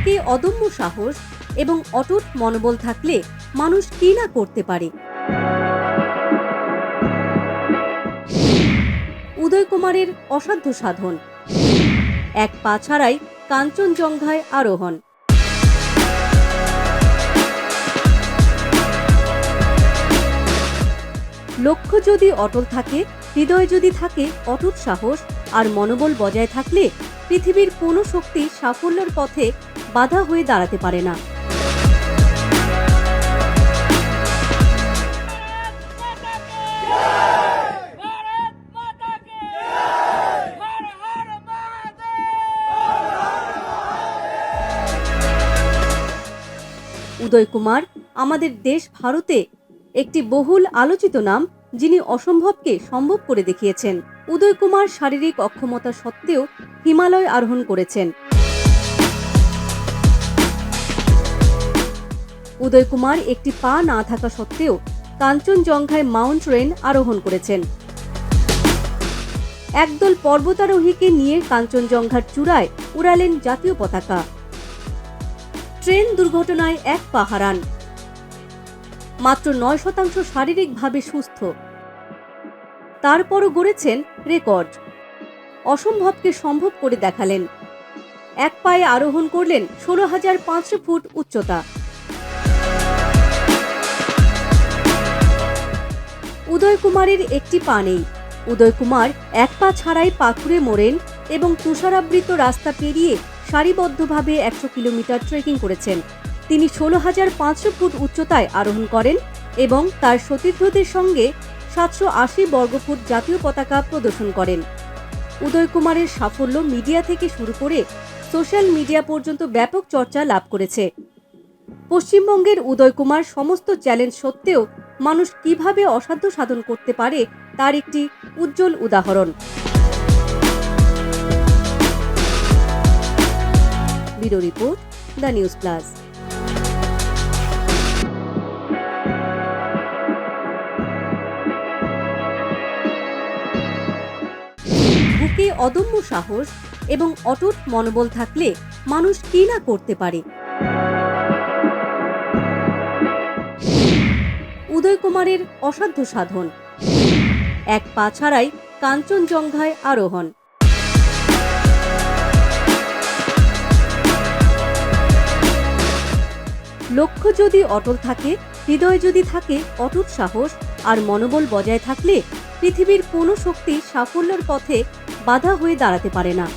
বুকে অদম্য সাহস এবং অটুট মনোবল থাকলে মানুষ কি না করতে পারে। উদয় কুমারের অসাধ্য সাধন, এক পা ছাড়াই কাঞ্চনজঙ্ঘায় আরোহণ। লক্ষ্য যদি অটল থাকে, হৃদয় যদি থাকে অটুট সাহস আর মনোবল বজায় থাকলে পৃথিবীর কোনো শক্তি সাফল্যের পথে বাধা হয়ে দাঁড়াতে পারে না। উদয় কুমার আমাদের দেশ ভারতে একটি বহুল আলোচিত নাম, যিনি অসম্ভবকে সম্ভব করে দেখিয়েছেন। উদয় কুমার শারীরিক অক্ষমতা সত্ত্বেও হিমালয় আরোহণ করেছেন। উদয় কুমার একটি পা না থাকা সত্ত্বেও কাঞ্চনজঙ্ঘায় মাউন্ট রেন আরোহণ করেছেন। একদল পর্বতারোহীকে নিয়ে কাঞ্চনজঙ্ঘার চূড়ায় উড়ালেন জাতীয় পতাকা। ট্রেন দুর্ঘটনায় এক পা হারান। মাত্র ৯% শারীরিকভাবে সুস্থ, তারপরও গড়েছেন রেকর্ড। অসম্ভবকে সম্ভব করে দেখালেন। এক পায়ে আরোহণ করলেন ১৬,৫০০ ফুট উচ্চতা। উদয় কুমারের একটি পা নেই। উদয় কুমার এক পা ছাড়াই পাথুরে মোড়েন এবং তুষারাবৃত রাস্তা পেরিয়ে সারিবদ্ধভাবে ১০০ কিলোমিটার ট্রেকিং করেছেন। তিনি ১৬,৫০০ ফুট উচ্চতায় আরোহণ করেন এবং তার সতীর্থদের সঙ্গে ৭৮০ বর্গফুট জাতীয় পতাকা প্রদর্শন করেন। উদয় কুমারের সাফল্য মিডিয়া থেকে শুরু করে সোশ্যাল মিডিয়া পর্যন্ত ব্যাপক চর্চা লাভ করেছে। পশ্চিমবঙ্গের উদয় কুমার সমস্ত চ্যালেঞ্জ সত্ত্বেও মানুষ কিভাবে অসাধ্য সাধন করতে পারে তার একটি উজ্জ্বল উদাহরণ। Bureau report, the news plus. বুকে অদম্য সাহস এবং অটুট মনোবল থাকলে মানুষ কি না করতে পারে। উদয় কুমারের অসাধ্য সাধন, এক পা ছাড়াই কাঞ্চনজঙ্ঘায় আরোহণ। লক্ষ্য যদি অটল থাকে, হৃদয় যদি থাকে অটুট সাহস আর মনোবল বজায় থাকলে পৃথিবীর কোনো শক্তি সাফল্যের পথে বাধা হয়ে দাঁড়াতে পারে না।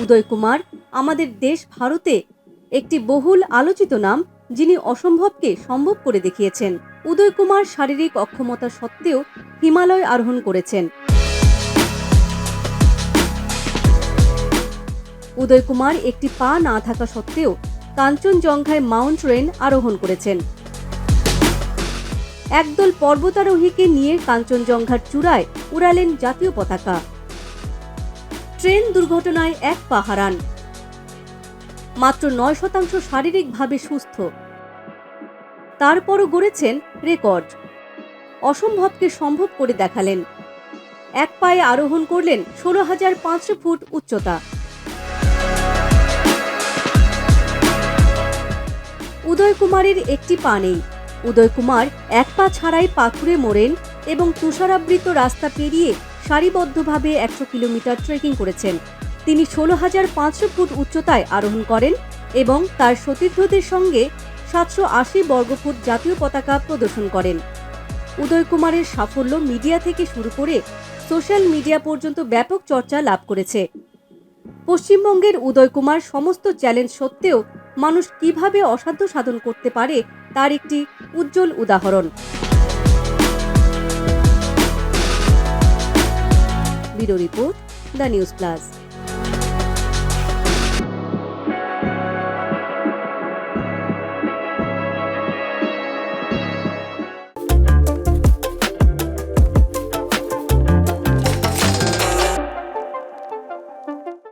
উদয় কুমার আমাদের দেশ ভারতে একটি বহুল আলোচিত নাম, যিনি অসম্ভবকে সম্ভব করে দেখিয়েছেন। উদয় কুমার শারীরিক অক্ষমতা সত্ত্বেও হিমালয় আরোহণ করেছেন। উদয় কুমার একটি পা না থাকা সত্ত্বেও কাঞ্চনজঙ্ঘায় মাউন্ট রেন আরোহণ করেছেন। একদল পর্বতারোহীকে নিয়ে কাঞ্চনজঙ্ঘার চূড়ায় উড়ালেন জাতীয় পতাকা। ট্রেন দুর্ঘটনায় এক পা হারান। মাত্র ৯% শারীরিকভাবে সুস্থ, তারপরও গড়েছেন রেকর্ড। অসম্ভবকে সম্ভব করে দেখালেন। এক পায়ে আরোহণ করলেন ১৬,৫০০ ফুট উচ্চতা। উদয় কুমারের একটি পা নেই। উদয় কুমার এক পা ছাড়াই পাথুরে মোড়েন এবং তুষারাবৃত রাস্তা পেরিয়ে সারিবদ্ধভাবে ১০০ কিলোমিটার ট্রেকিং করেছেন। তিনি ১৬,৫০০ ফুট উচ্চতায় আরোহণ করেন এবং তার সতীর্থদের সঙ্গে ৭৮০ বর্গফুট জাতীয় পতাকা প্রদর্শন করেন। উদয় কুমারের সাফল্য মিডিয়া থেকে শুরু করে সোশ্যাল মিডিয়া পর্যন্ত ব্যাপক চর্চা লাভ করেছে। পশ্চিমবঙ্গের উদয় কুমার সমস্ত চ্যালেঞ্জ সত্ত্বেও মানুষ কিভাবে অসাধ্য সাধন করতে পারে তার একটি উজ্জ্বল উদাহরণ। Bureau report, the news plus.